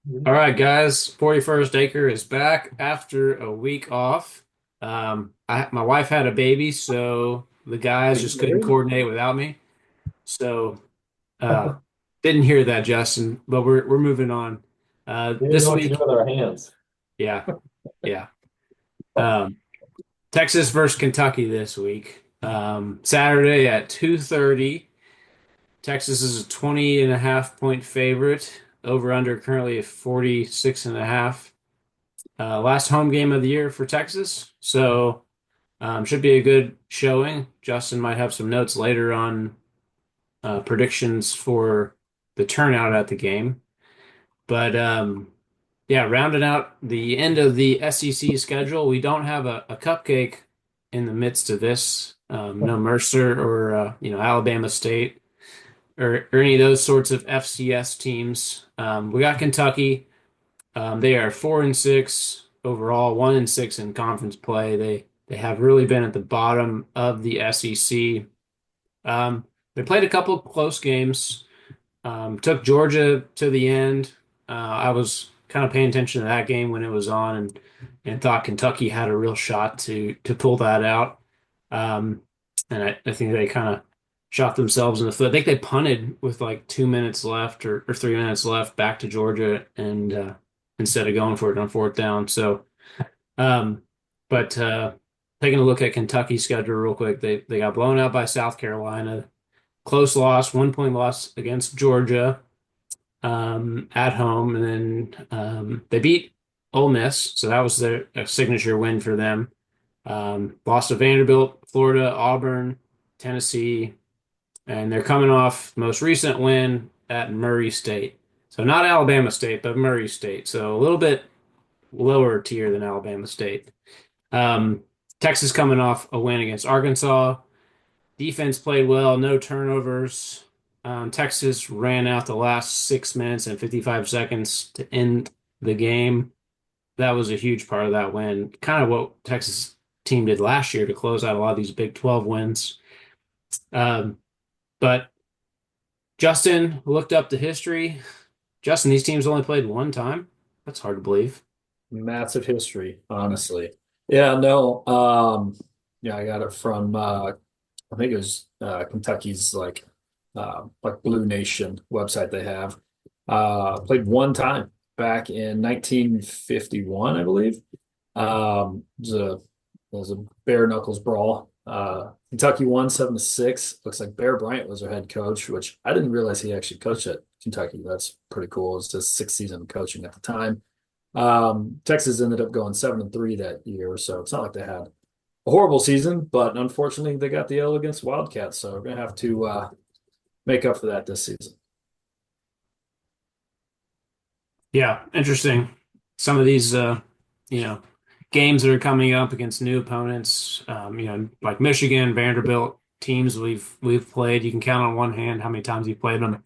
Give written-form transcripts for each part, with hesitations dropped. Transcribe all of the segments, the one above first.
All right, guys. 41st Acre is back after a week off. My wife had a baby, so the Are guys you just couldn't married? coordinate without me. So uh, didn't hear that, Justin. But we're moving on. We didn't know This what to do week, with our hands. yeah, yeah. Um, Texas versus Kentucky this week. Saturday at 2:30. Texas is a 20 and a half point favorite. Over under currently at 46 and a half. Last home game of the year for Texas, so should be a good showing. Justin might have some notes later on predictions for the turnout at the game. But yeah, rounding out the end of the SEC schedule, we don't have a cupcake in the midst of this. No Mercer or Alabama State or any of those sorts of FCS teams. We got Kentucky. They are 4-6 overall, 1-6 in conference play. They have really been at the bottom of the SEC. They played a couple of close games. Took Georgia to the end. I was kind of paying attention to that game when it was on, and thought Kentucky had a real shot to pull that out. Um, and I think they kind of shot themselves in the foot. I think they punted with like 2 minutes left or 3 minutes left back to Georgia, and instead of going for it on fourth down. So, um, but taking a look at Kentucky's schedule real quick, they got blown out by South Carolina. Close loss, 1 point loss against Georgia at home, and then they beat Ole Miss, so that was their a signature win for them. Lost to Vanderbilt, Florida, Auburn, Tennessee, and they're coming off the most recent win at Murray State. So not Alabama State, but Murray State. So a little bit lower tier than Alabama State. Um, Texas coming off a win against Arkansas. Defense played well, no turnovers. Texas ran out the last 6 minutes and 55 seconds to end the game. That was a huge part of that win. Kind of what Texas team did last year to close out a lot of these Big 12 wins. Um, but Justin looked up the history. Justin, these teams only played one time. That's hard to believe. Massive history, honestly. Yeah, no. Yeah, I got it from I think it was Kentucky's like Blue Nation website they have. Played one time back in 1951, I believe. It was a bare knuckles brawl. Kentucky won 7-6. Looks like Bear Bryant was their head coach, which I didn't realize he actually coached at Kentucky. That's pretty cool. It was his sixth season of coaching at the time. Texas ended up going 7-3 that year, so it's not like they had a horrible season, but unfortunately they got the L against Wildcats, so we're gonna have to make up for that this season. Yeah, interesting. Some of these, you know, games that are coming up against new opponents, like Michigan, Vanderbilt, teams we've played. You can count on one hand how many times you've played them.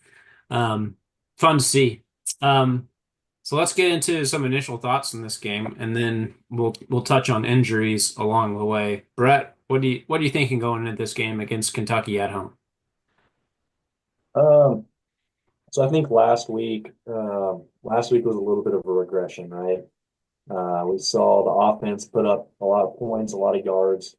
Um, Fun to see. Um, so let's get into some initial thoughts on this game, and then we'll touch on injuries along the way. Brett, what are you thinking going into this game against Kentucky at home? Um, so I think last week was a little bit of a regression, right? We saw the offense put up a lot of points, a lot of yards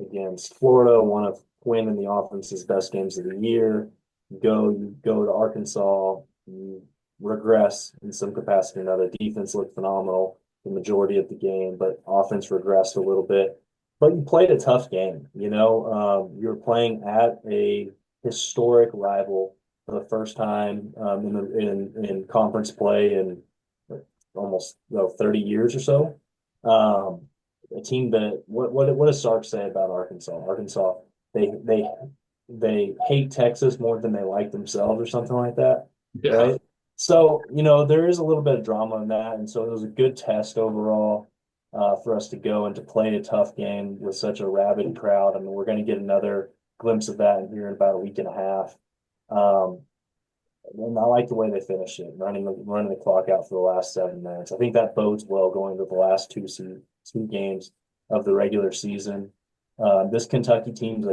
against Florida, one of Quinn and the offense's best games of the year. You go to Arkansas, you regress in some capacity or another. Defense looked phenomenal the majority of the game, but offense regressed a little bit. But you played a tough game, you're playing at a historic rival for the first time in conference play in almost 30 years or so. A team that what does Sark say about Arkansas? Arkansas they they they hate Texas more than they like themselves or something like that, Yeah. right? So there is a little bit of drama in that, and so it was a good test overall for us to go and to play a tough game with such a rabid crowd. I mean, we're going to get another glimpse of that here in about a week and a half. Um, and I like the way they finished it, running the clock out for the last 7 minutes. I think that bodes well going to the last two games of the regular season. This Kentucky team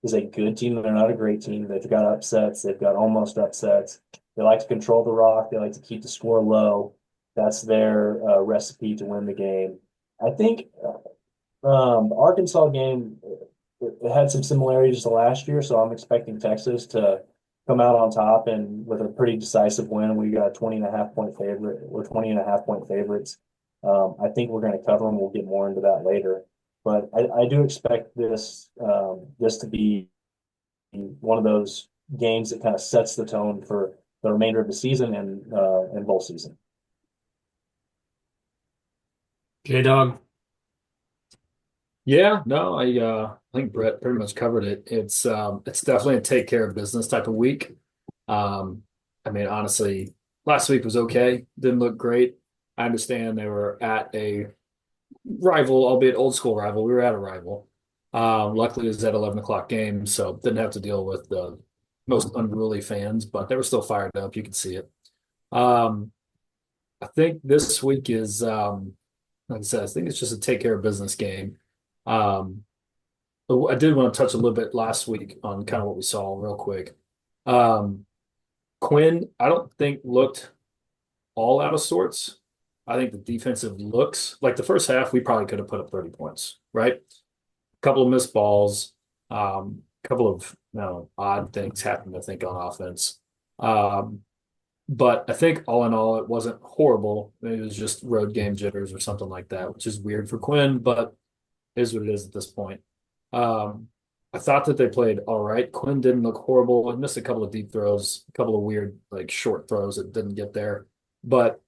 is a good team. They're not a great team. They've got upsets. They've got almost upsets. They like to control the rock. They like to keep the score low. That's their recipe to win the game. I think the Arkansas game it had some similarities to last year, so I'm expecting Texas to come out on top and with a pretty decisive win. We got a 20 and a half point favorite. We're 20 and a half point favorites. I think we're going to cover them. We'll get more into that later. But I do expect this to be one of those games that kind of sets the tone for the remainder of the season and bowl season. J-Dog. Yeah, no, I think Brett pretty much covered it. It's definitely a take care of business type of week. Um, I mean, honestly, last week was okay. Didn't look great. I understand they were at a rival, albeit old school rival. We were at a rival. Luckily, it was at 11 o'clock game, so didn't have to deal with the most unruly fans, but they were still fired up. You could see it. Um, I think this week is, like I said, I think it's just a take care of business game. Um, but I did want to touch a little bit last week on kind of what we saw real quick. Um, Quinn, I don't think looked all out of sorts. I think the defensive looks like the first half, we probably could have put up 30 points, right? A couple of missed balls, a couple of odd things happened, I think, on offense. Um, but I think all in all, it wasn't horrible. Maybe it was just road game jitters or something like that, which is weird for Quinn, but is what it is at this point. Um, I thought that they played all right. Quinn didn't look horrible. I missed a couple of deep throws, a couple of weird like short throws that didn't get there. But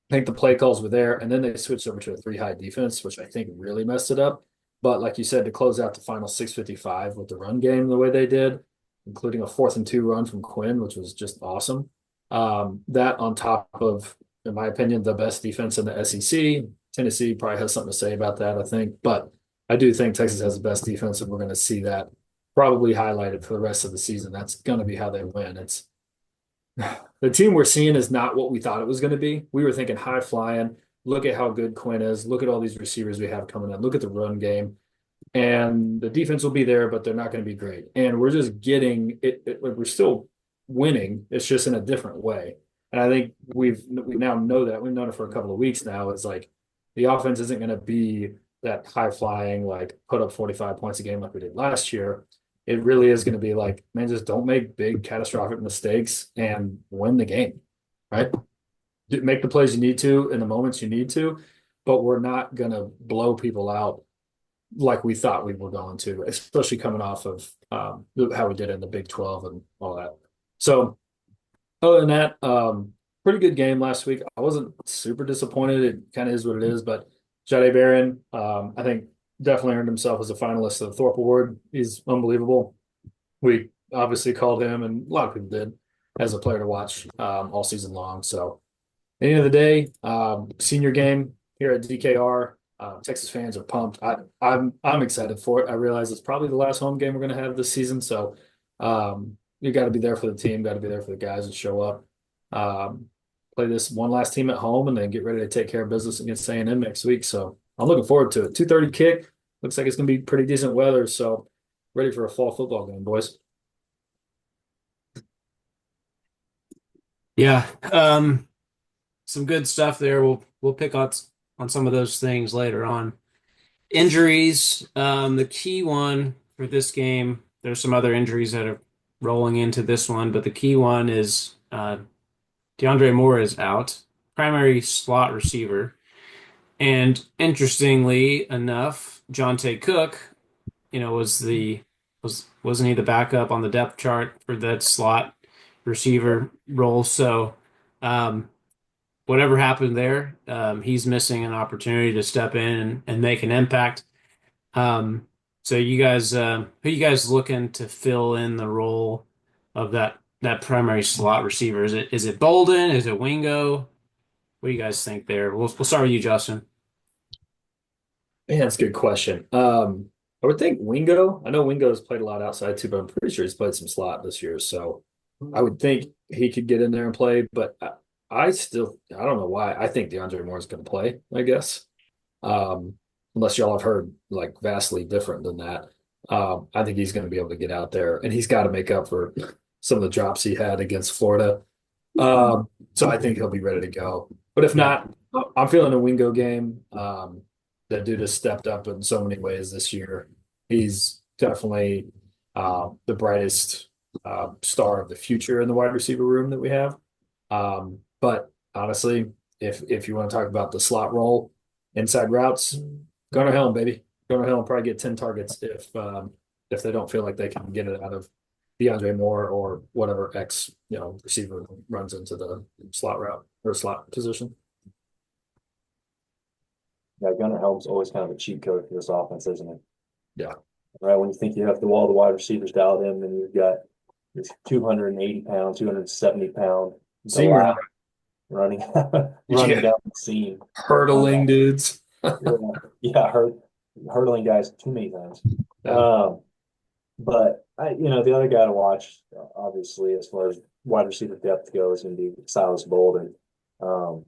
I think the play calls were there, and then they switched over to a three high defense, which I think really messed it up. But like you said, to close out the final 6:55 with the run game the way they did, including a 4th and 2 run from Quinn, which was just awesome. That on top of, in my opinion, the best defense in the SEC. Tennessee probably has something to say about that, I think. But I do think Texas has the best defense, and we're going to see that probably highlighted for the rest of the season. That's going to be how they win. It's the team we're seeing is not what we thought it was going to be. We were thinking high flying. Look at how good Quinn is. Look at all these receivers we have coming in. Look at the run game. And the defense will be there, but they're not going to be great. And we're just getting it, we're still winning. It's just in a different way. And I think we now know that. We've known it for a couple of weeks now. It's like the offense isn't going to be that high flying, like put up 45 points a game like we did last year. It really is going to be like, man, just don't make big catastrophic mistakes and win the game, right? Make the plays you need to in the moments you need to, but we're not going to blow people out like we thought we were going to, especially coming off of how we did in the Big 12 and all that. So other than that, pretty good game last week. I wasn't super disappointed. It kind of is what it is, but Jade Barron, I think definitely earned himself as a finalist of the Thorpe Award. He's unbelievable. We obviously called him, and a lot of people did, as a player to watch all season long. So, at the end of the day, senior game here at DKR. Texas fans are pumped. I'm excited for it. I realize it's probably the last home game we're going to have this season, so you got to be there for the team, got to be there for the guys that show up. Play this one last team at home, and then get ready to take care of business against A&M next week. So I'm looking forward to it. 2:30 kick. Looks like it's going to be pretty decent weather. So ready for a fall football game, boys. Yeah. Some good stuff there. We'll pick on some of those things later on. Injuries. The key one for this game, there's some other injuries that are rolling into this one, but the key one is DeAndre Moore is out, primary slot receiver. And interestingly enough, Jonte Cook, wasn't he the backup on the depth chart for that slot receiver role? So whatever happened there, he's missing an opportunity to step in and make an impact. So who you guys looking to fill in the role of that primary slot receiver? Is it Bolden? Is it Wingo? What do you guys think there? We'll start with you, Justin. Man, that's a good question. I would think Wingo. I know Wingo's played a lot outside too, but I'm pretty sure he's played some slot this year. So I would think he could get in there and play. But I don't know why. I think DeAndre Moore is going to play, I guess. Um, Unless y'all have heard like vastly different than that. I think he's going to be able to get out there, and he's got to make up for some of the drops he had against Florida. So I think he'll be ready to go. But if Yeah. not, I'm feeling a Wingo game. That dude has stepped up in so many ways this year. He's definitely the brightest star of the future in the wide receiver room that we have. But honestly, if you want to talk about the slot role, inside routes, Gunnar Helm, baby. Gunnar Helm probably get 10 targets if they don't feel like they can get it out of DeAndre Moore or whatever X, receiver runs into the slot route or slot position. Yeah, Gunnar Helm's always kind of a cheat code for this offense, isn't it? Yeah. Right, when you think you have all the wide receivers dialed in, then you've got this 280 pound, 270 pound Seeing or Delap not, running running yeah, down the seam. But hurdling dudes. yeah, yeah, hurdling guys too many times. Yeah. Um, but the other guy to watch, obviously, as far as wide receiver depth goes, is going to be Silas Bolden, um,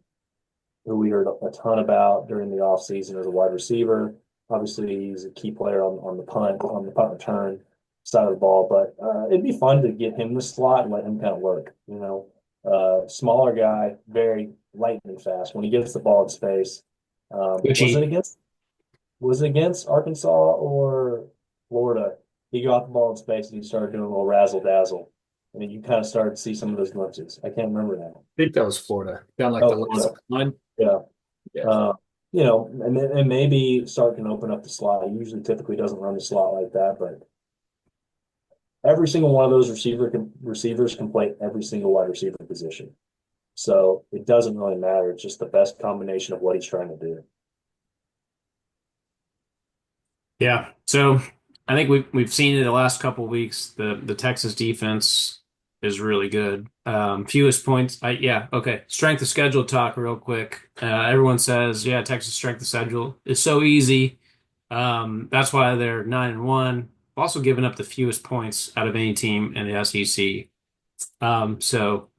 who we heard a ton about during the offseason as a wide receiver. Obviously, he's a key player on the punt return side of the ball. But it'd be fun to get him in the slot and let him kind of work. Smaller guy, very lightning fast. When he gets the ball in space, was it Gucci. against Arkansas or Florida? He got the ball in space and he started doing a little razzle dazzle. I mean, you kind of started to see some of those glimpses. I can't remember now. I think that was Florida. Down like the Oh, last Florida. line. Yeah. Yeah. And maybe Sark can open up the slot. He usually typically doesn't run the slot like that, but every single one of those receivers can play every single wide receiver position. So it doesn't really matter. It's just the best combination of what he's trying to do. Yeah. So I think we've seen it the last couple of weeks. The Texas defense is really good. Fewest points. Yeah. Okay. Strength of schedule talk real quick. Everyone says, yeah, Texas strength of schedule is so easy. That's why they're 9-1. Also giving up the fewest points out of any team in the SEC. So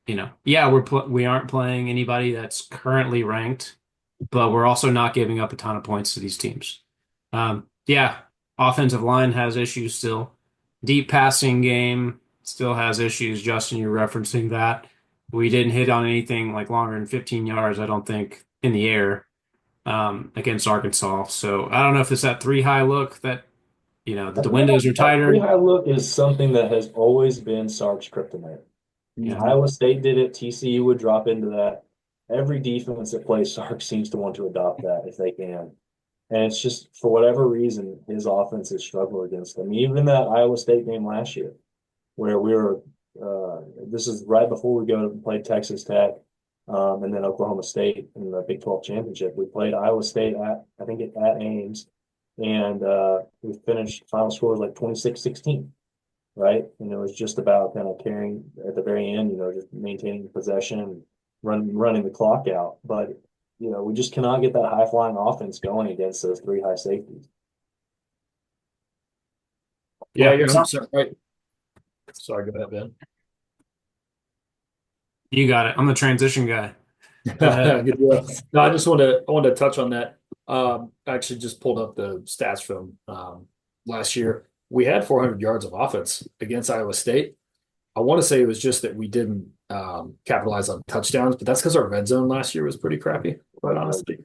yeah, we aren't playing anybody that's currently ranked, but we're also not giving up a ton of points to these teams. Yeah, offensive line has issues still. Deep passing game still has issues. Justin, you're referencing that. We didn't hit on anything like longer than 15 yards, I don't think, in the air against Arkansas. So I don't know if it's that three high look that, the windows are That three tighter. high look is something that has always been Sark's kryptonite. Yeah. Mhm. Iowa State did it. TCU would drop into that. Every defense that plays Sark seems to want to adopt that if they can. And it's just for whatever reason, his offense has struggled against them. Even that Iowa State game last year, where we were, this is right before we go to play Texas Tech, and then Oklahoma State in the Big 12 championship. We played Iowa State I think, at Ames, and we finished final score was like 26-16, right? And it was just about kind of carrying at the very end, just maintaining possession and running the clock out. But we just cannot get that high flying offense going against those three high safeties. Yeah, Yeah. you're 100% right. Sorry, go ahead, Ben. You got it. I'm the transition guy. Go ahead. Good deal. No, I wanted to touch on that. I actually just pulled up the stats from last year. We had 400 yards of offense against Iowa State. I want to say it was just that we didn't capitalize on touchdowns, but that's because our red zone last year was pretty crappy, quite honestly.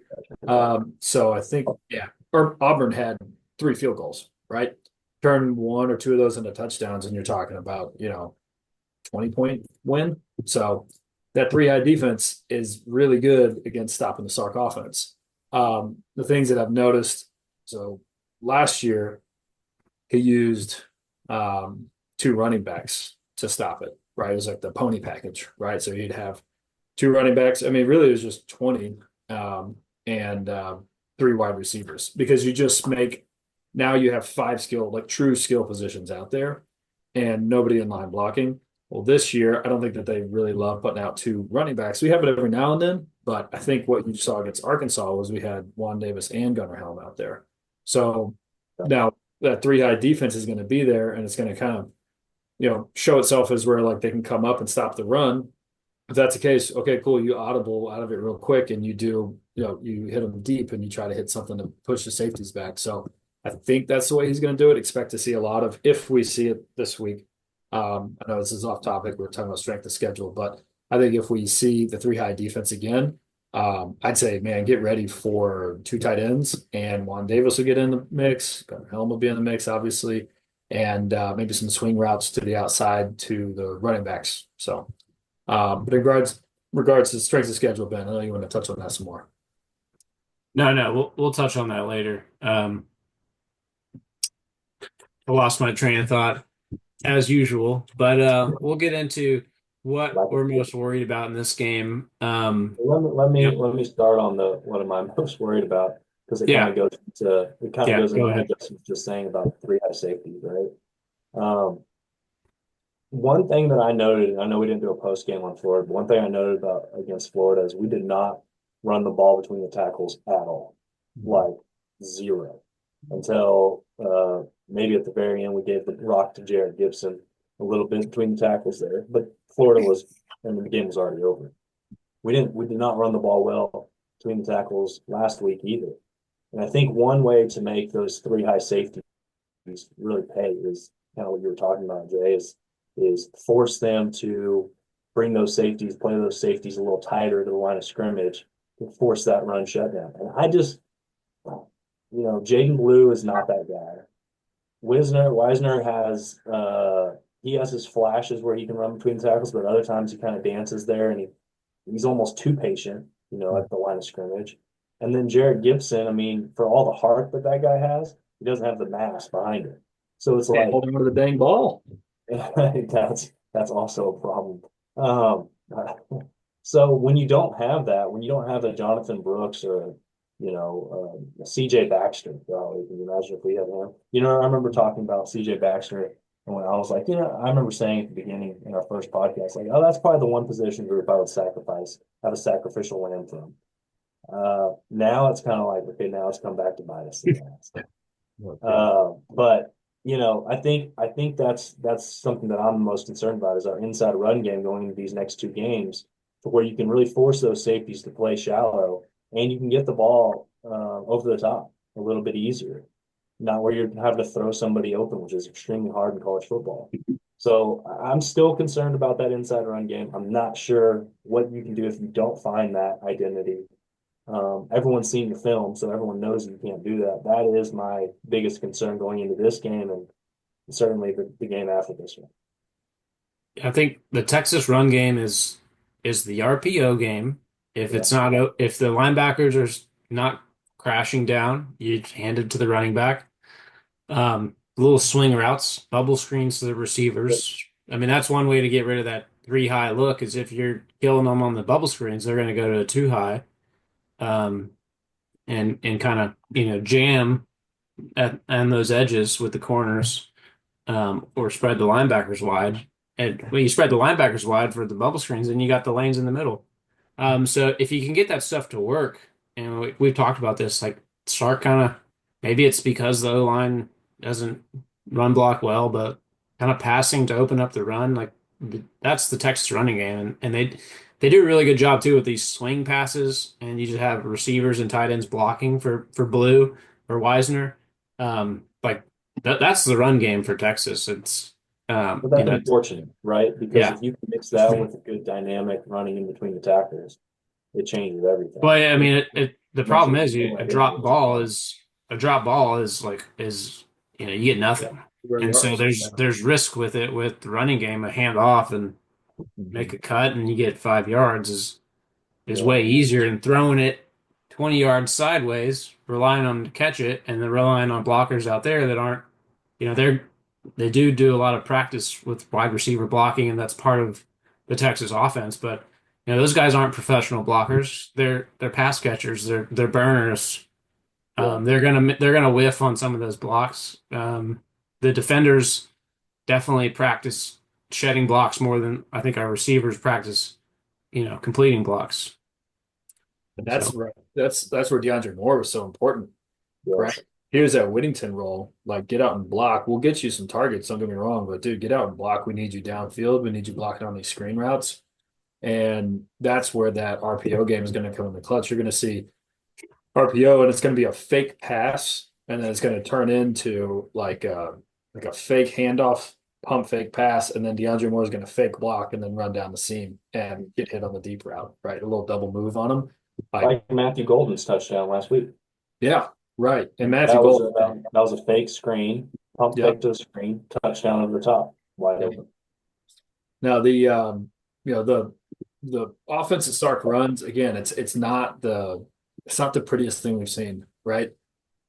So I think, yeah, or Auburn had 3 field goals, right? Turn one or two of those into touchdowns, and you're talking about, 20-point win. So that three high defense is really good against stopping the Sark offense. The things that I've noticed, so last year he used two running backs to stop it, right? It was like the pony package, right? So he'd have two running backs. I mean, really, it was just 20 and three wide receivers because you just make now you have five like true skill positions out there and nobody in line blocking. Well, this year, I don't think that they really love putting out two running backs. We have it every now and then, but I think what you saw against Arkansas was we had Juan Davis and Gunnar Helm out there. So now that three high defense is going to be there and it's going to kind of, show itself as where like they can come up and stop the run. If that's the case, okay, cool. You audible out of it real quick and you do, you hit them deep and you try to hit something to push the safeties back. So I think that's the way he's going to do it. Expect to see a lot of, if we see it this week. I know this is off topic. We're talking about strength of schedule, but I think if we see the three high defense again, I'd say, man, get ready for two tight ends, and Juan Davis will get in the mix. Gunnar Helm will be in the mix, obviously, and maybe some swing routes to the outside to the running backs. So, but in regards to strength of schedule, Ben, I know you want to touch on that some more. No, no, we'll touch on that later. I lost my train of thought as usual, but we'll get into what Like, we're most worried about in this game. let me Yeah, let me start on the what am I most worried about because yeah, it kind of yeah. goes Go into what ahead. Justin was just saying about the three high safeties, right? Um, One thing that I noted, and I know we didn't do a post game on Florida, but one thing I noted about against Florida is we did not run the ball between the tackles at all, like zero, until maybe at the very end we gave the rock to Jared Gibson a little bit between the tackles there, but Florida was, and the game was already over. We did not run the ball well between the tackles last week either, and I think one way to make those three high safeties really pay is kind of what you were talking about, Jay, is force them to bring those safeties, play those safeties a little tighter to the line of scrimmage to force that run shutdown. And I just, Jaden Blue is not that guy. Wisner has he has his flashes where he can run between the tackles, but other times he kind of dances there and he's almost too patient, at the line of scrimmage. And then Jared Gibson, I mean, for all the heart that that guy has, he doesn't have the mass behind it. So it's Can't like hold on to the dang ball. that's also a problem. Um, so when you don't have that, when you don't have a Jonathan Brooks or a CJ Baxter, can you imagine if we had him? I remember talking about CJ Baxter, and when I was like, I remember saying at the beginning in our first podcast, like, oh, that's probably the one position group I would have a sacrificial lamb from. Now it's kind of like, okay, now it's come back to bite us again. Okay. But I think that's something that I'm most concerned about is our inside run game going into these next two games, to where you can really force those safeties to play shallow, and you can get the ball over the top a little bit easier, not where you're having to throw somebody open, which is extremely hard in college football. So I'm still concerned about that inside run game. I'm not sure what you can do if you don't find that identity. Everyone's seen the film, so everyone knows you can't do that. That is my biggest concern going into this game, and certainly the game after this one. I think the Texas run game is the RPO game. If Yeah, it's not, if the linebackers are not crashing down, you hand it to the running back. Little swing routes, bubble screens to the receivers. I mean, that's one way to get rid of that three high look is if you're killing them on the bubble screens, they're going to go to a two high, um, and kind of, jam and those edges with the corners, or spread the linebackers wide. And when you spread the linebackers wide for the bubble screens, then you got the lanes in the middle. So if you can get that stuff to work, and we've talked about this, like Sark kind of, maybe it's because the O line doesn't run block well, but kind of passing to open up the run, like that's the Texas running game, and they do a really good job too with these swing passes, and you just have receivers and tight ends blocking for Blue or Wisner. Like that's the run game for Texas. It's but that's unfortunate, right? Because yeah. if you can mix that with a good dynamic running in between the tackles, it changes everything. But I It mean, the makes problem it is so a much drop easier to ball run. is a drop ball is like is you get Yeah. nothing, Where and so yards. there's risk with it with the running game. A hand off and make Mhm. a cut and you get 5 yards is Yeah, way easier than throwing it 20 yards sideways, relying on them to catch it, and then relying on blockers out there that aren't, they do a lot of practice with wide receiver blocking, and that's part of the Texas offense. But those guys aren't professional blockers. They're pass catchers. They're burners. yeah. They're gonna whiff on some of those blocks. The defenders definitely practice shedding blocks more than I think our receivers practice, completing blocks. And that's So right. That's where DeAndre Moore was so important, right? Yes. Here's that Whittington role. Like, get out and block. We'll get you some targets, don't get me wrong, but dude, get out and block. We need you downfield. We need you blocking on these screen routes. And that's where that RPO game is going to come in the clutch. You're going to see RPO, and it's going to be a fake pass, and then it's going to turn into like a fake handoff pump fake pass, and then DeAndre Moore is going to fake block and then run down the seam and get hit on the deep route, right? A little double move on him. Like, Like Matthew Golden's touchdown last week. yeah, right. And Matthew That was Gold, a that was a fake screen, pump fake yep. to the screen, touchdown over the top, wide Yep. open. Now the offensive Sark runs again. It's not the prettiest thing we've seen, right?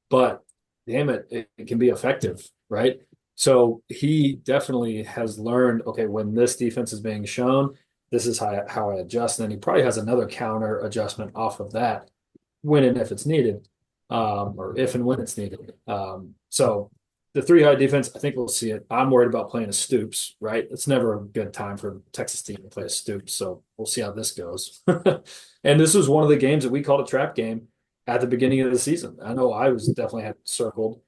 But damn it, it can be effective, right? So he definitely has learned, okay, when this defense is being shown, this is how I adjust. And then he probably has another counter adjustment off of that when and if it's needed, or if and when it's needed. So the three high defense, I think we'll see it. I'm worried about playing a Stoops, right? It's never a good time for Texas team to play a Stoops. So we'll see how this goes. And this was one of the games that we called a trap game at the beginning of the season. I know I was definitely had circled.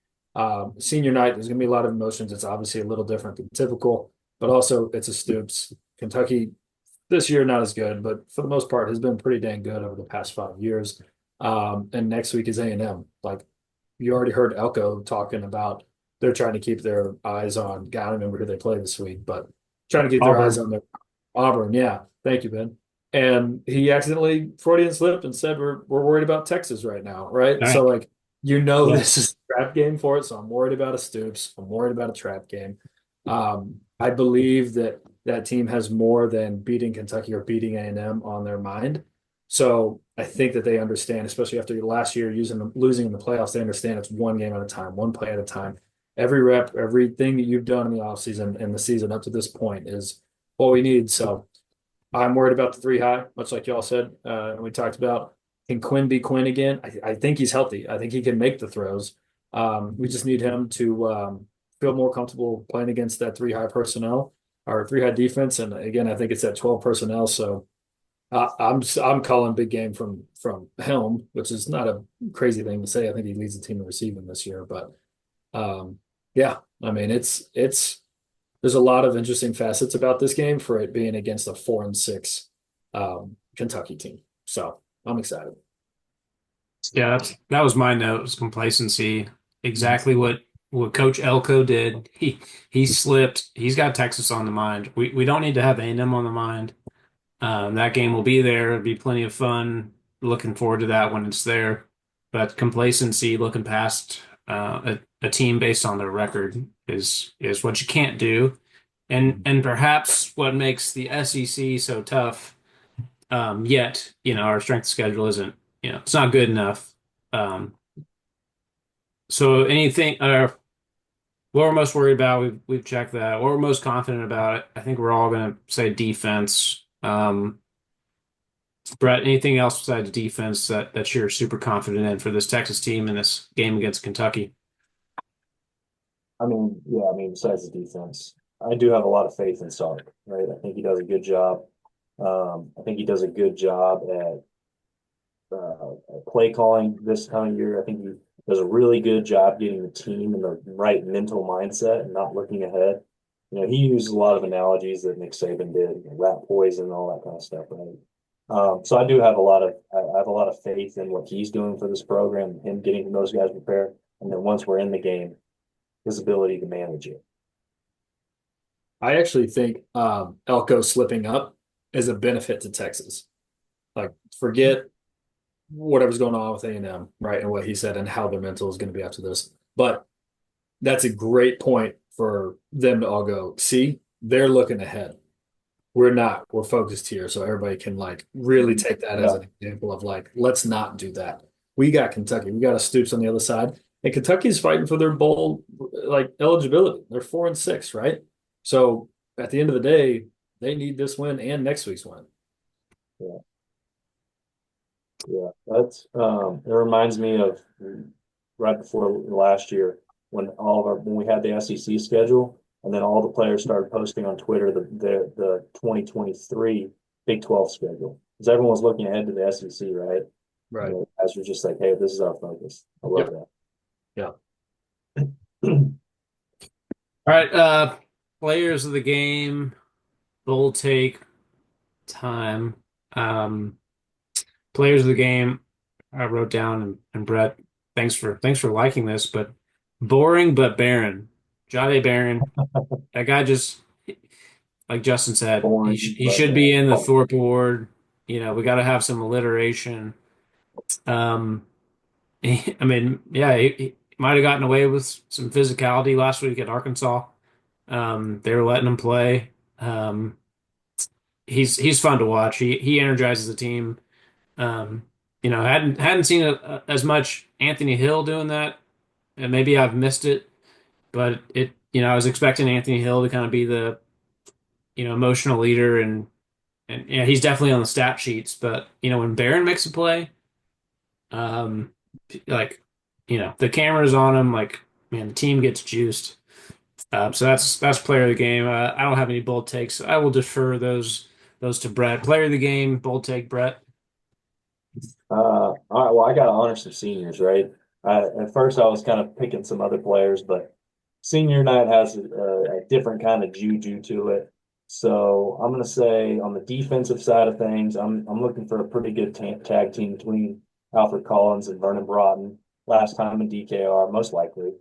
Senior night, there's going to be a lot of emotions. It's obviously a little different than typical, but also it's a Stoops. Kentucky this year, not as good, but for the most part, has been pretty dang good over the past 5 years. And next week is A&M. Like you already heard Elko talking about they're trying to keep their eyes on, God, I don't remember who they play this week, but trying to keep their eyes Auburn. on their Auburn. Yeah. Thank you, Ben. And he accidentally Freudian slipped and said, we're worried about Texas right now. Right. All So right. like, Yeah. this is a trap game for it. So I'm worried about a Stoops. I'm worried about a trap game. I believe that that team has more than beating Kentucky or beating A&M on their mind. So I think that they understand, especially after last year losing in the playoffs, they understand it's one game at a time, one play at a time. Every rep, everything that you've done in the offseason and the season up to this point is what we need. So I'm worried about the three high, much like y'all said. And we talked about, can Quinn be Quinn again? I think he's healthy. I think he can make the throws. We just need him to feel more comfortable playing against that three high personnel or three high defense. And again, I think it's that 12 personnel. So I'm calling big game from Helm, which is not a crazy thing to say. I think he leads the team in receiving this year, but yeah, I mean it's there's a lot of interesting facets about this game for it being against a 4-6 Kentucky team. So I'm excited. Yeah, that was my note, was complacency. Mhm. Exactly what Coach Elko did. He slipped. He's got Texas on the mind. We don't need to have A&M on the mind. That game will be there. It'll be plenty of fun. Looking forward to that when it's there. But complacency, looking past a team based on their record is what you can't do. And perhaps what makes the SEC so tough. Yet, our strength schedule isn't, it's not good enough. Um, so anything, what we're most worried about, we've checked that. What we're most confident about it, I think we're all going to say defense. Brett, anything else besides defense that you're super confident in for this Texas team in this game against Kentucky? Besides the defense, I do have a lot of faith in Sark, right? I think he does a good job. I think he does a good job at play calling this time of year. I think he does a really good job getting the team in the right mental mindset and not looking ahead. He used a lot of analogies that Nick Saban did, rat poison, and all that kind of stuff, right? So I do have I have a lot of faith in what he's doing for this program, him getting those guys prepared, and then once we're in the game, his ability to manage it. I actually think Elko slipping up is a benefit to Texas. Like forget whatever's going on with A&M, right? And what he said and how their mental is going to be after this. But that's a great point for them to all go, see, they're looking ahead. We're not. We're focused here. So everybody can like really take that as Yeah, an example of like, let's not do that. We got Kentucky. We got a Stoops on the other side. And Kentucky's fighting for their bowl like eligibility. They're 4-6, right? So at the end of the day, they need this win and next week's win. yeah, yeah. That's it reminds me of right before last year when we had the SEC schedule, and then all the players started posting on Twitter the 2023 Big 12 schedule because everyone was looking ahead to the SEC, right? Right. Guys were just like, "Hey, this is our focus." I love Yep. Yeah. that. All right, players of the game, bold take time. Um, Players of the game, I wrote down, and Brett, thanks for liking this, but boring but barren. Jahdae Barron. That guy just, like Justin said, Boring, he but should be in the Thorpe Award. We got to have some alliteration. Um, I mean, yeah, he might have gotten away with some physicality last week at Arkansas. They were letting him play. Um, he's fun to watch. He energizes the team. Hadn't seen as much Anthony Hill doing that, and maybe I've missed it, but I was expecting Anthony Hill to kind of be the emotional leader, and yeah, he's definitely on the stat sheets. But when Barron makes a play, um, like the camera's on him, like man, the team gets juiced. So that's player of the game. I don't have any bold takes. I will defer those to Brett. Player of the game, bold take, Brett. all right. Well, I got to honor some seniors, right? At first, I was kind of picking some other players, but senior night has a different kind of juju to it. So I'm going to say on the defensive side of things, I'm looking for a pretty good tag team between Alfred Collins and Vernon Broughton. Last time in DKR, most likely.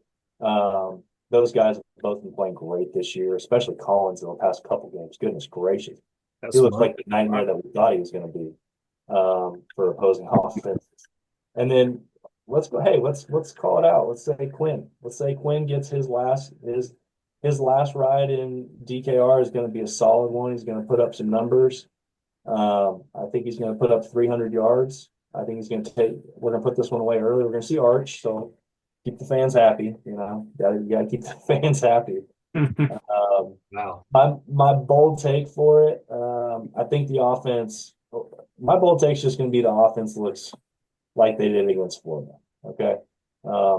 Um, those guys have both been playing great this year, especially Collins in the past couple games. Goodness gracious, he That's looks money. like the nightmare that we thought he was going to be for opposing offenses. And then let's go. Hey, let's call it out. Let's say Quinn. Let's say Quinn gets his last ride in DKR is going to be a solid one. He's going to put up some numbers. I think he's going to put up 300 yards. I think he's going to take. We're going to put this one away early. We're going to see Arch. So keep the fans happy. You got to keep the fans happy. Um, Wow. my bold take for it. I think the offense. My bold take is just going to be the offense looks like they did against Florida. Okay.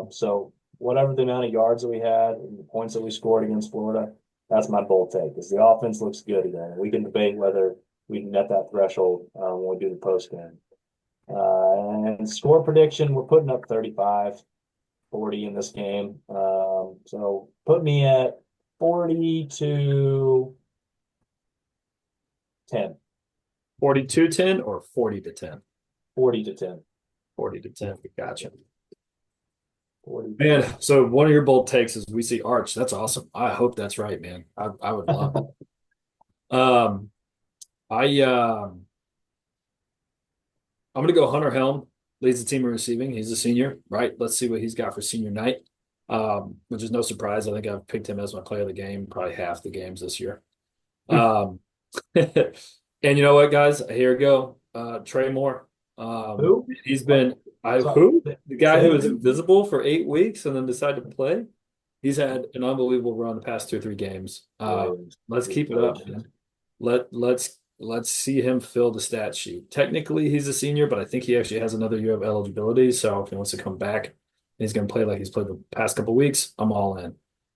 So whatever the amount of yards that we had and the points that we scored against Florida, that's my bold take because the offense looks good again. We can debate whether we can get that threshold when we do the post game. And score prediction, we're putting up 35-40 in this game. So put me at 40 to 10. 42-10 or 40-10? 40 to 10. 40-10. Gotcha. 40 to Man, 10. so one of your bold takes is we see Arch. That's awesome. I hope that's right, man. I would love it. I I'm gonna go Hunter Helm, leads the team in receiving. He's a senior, right? Let's see what he's got for senior night. Which is no surprise. I think I've picked him as my player of the game, probably half the games this year. Um, and you know what, guys? Here we go. Trey Moore. Who? He's been Sorry. the guy Say who it was again. invisible for 8 weeks and then decided to play. He's had an unbelievable run the past 2 or 3 games. Let's keep it up, man. Let's see him fill the stat sheet. Technically, he's a senior, but I think he actually has another year of eligibility. So if he wants to come back, and he's going to play like he's played the past couple weeks. I'm all in.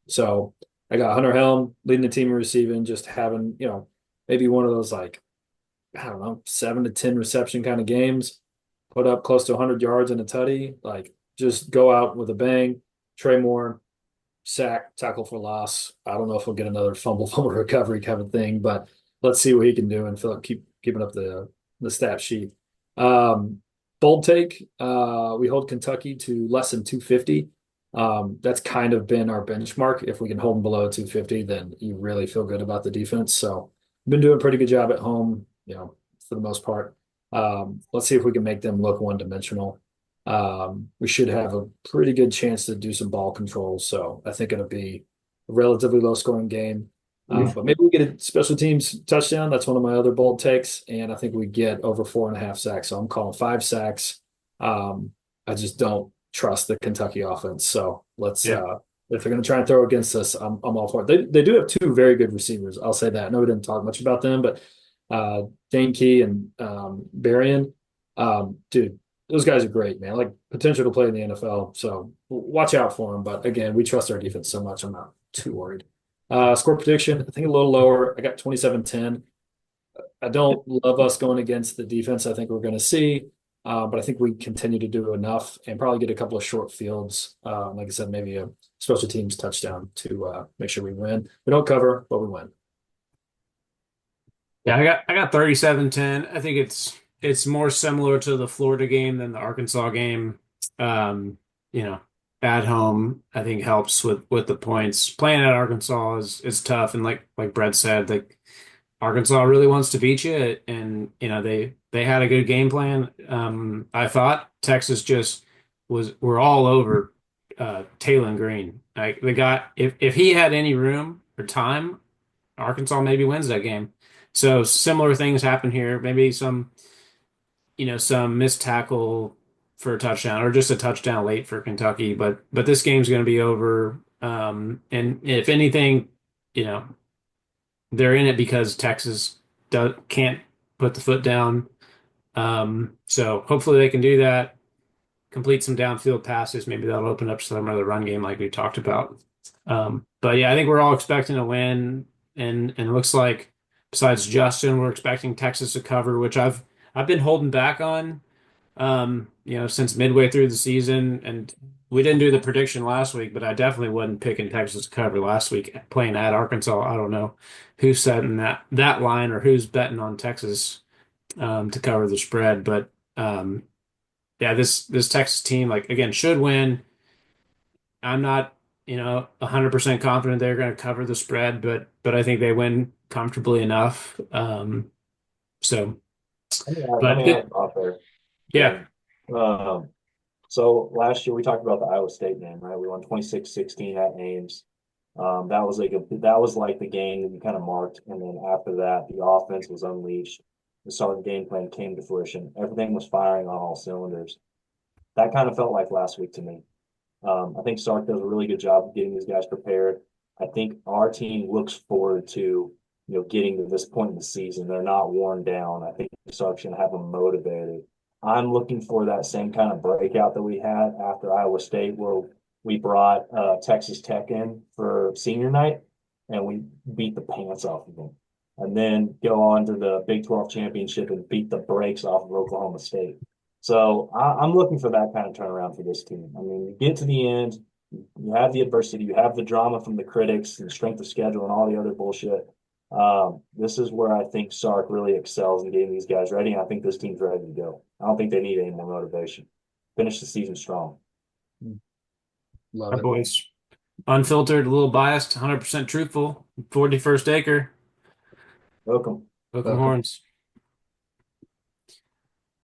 So I got Hunter Helm leading the team in receiving, just having maybe one of those like I don't know 7 to 10 reception kind of games. Put up close to 100 yards and a tutty. Like just go out with a bang. Trey Moore sack, tackle for loss. I don't know if we'll get another fumble recovery kind of thing, but let's see what he can do and keep keeping up the stat sheet. Um, Bold take. We hold Kentucky to less than 250. That's kind of been our benchmark. If we can hold them below 250, then you really feel good about the defense. So been doing a pretty good job at home, for the most part. Let's see if we can make them look one dimensional. We should have a pretty good chance to do some ball control. So I think it'll be a relatively low scoring game. But maybe we get a special teams touchdown. That's one of my other bold takes. And I think we get over 4.5 sacks. So I'm calling 5 sacks. I just don't trust the Kentucky offense. So let's, Yeah. if they're going to try and throw against us, I'm all for it. They do have two very good receivers. I'll say that. I know we didn't talk much about them, but Dane Key and Berrien, dude, those guys are great, man. Like potential to play in the NFL. So watch out for them. But again, we trust our defense so much. I'm not too worried. Score prediction, I think a little lower. I got 27-10. I don't love us going against the defense I think we're going to see, but I think we continue to do enough and probably get a couple of short fields. Like I said, maybe a special teams touchdown to make sure we win. We don't cover, but we win. Yeah, I got 37-10. I think it's more similar to the Florida game than the Arkansas game. Um, you know, at home, I think helps with the points. Playing at Arkansas is tough, and like Brett said, like Arkansas really wants to beat you, and they had a good game plan. I thought Texas just were all over Taylon Green. Like the guy, if he had any room or time, Arkansas maybe wins that game. So similar things happen here. Maybe some missed tackle for a touchdown or just a touchdown late for Kentucky, but this game's going to be over. And if anything, you know, they're in it because Texas can't put the foot down. So hopefully they can do that, complete some downfield passes. Maybe that'll open up some of the run game like we talked about. But yeah, I think we're all expecting a win, and it looks like besides Justin, we're expecting Texas to cover, which I've been holding back on, since midway through the season, and we didn't do the prediction last week, but I definitely wasn't picking Texas to cover last week playing at Arkansas. I don't know who's setting that line or who's betting on Texas to cover the spread, but yeah, this Texas team, like again, should win. I'm not, 100% confident they're going to cover the spread, but I think they win comfortably enough. So, Let but me add a thought there, yeah, Quinn. Um, so last year we talked about the Iowa State game, right? We won 26-16 at Ames. That was like the game that we kind of marked, and then after that, the offense was unleashed. The starting game plan came to fruition. Everything was firing on all cylinders. That kind of felt like last week to me. I think Sark does a really good job of getting these guys prepared. I think our team looks forward to getting to this point in the season. They're not worn down. I think Sark's going to have them motivated. I'm looking for that same kind of breakout that we had after Iowa State, where we brought Texas Tech in for senior night and we beat the pants off of them, and then go on to the Big 12 championship and beat the brakes off of Oklahoma State. So I'm looking for that kind of turnaround for this team. I mean, you get to the end, you have the adversity, you have the drama from the critics and strength of schedule and all the other bullshit. This is where I think Sark really excels in getting these guys ready. And I think this team's ready to go. I don't think they need any more motivation. Finish the season strong. Love our it. boys, unfiltered, a little biased, 100% truthful. 41st acre, Welcome. Welcome Welcome. Horns.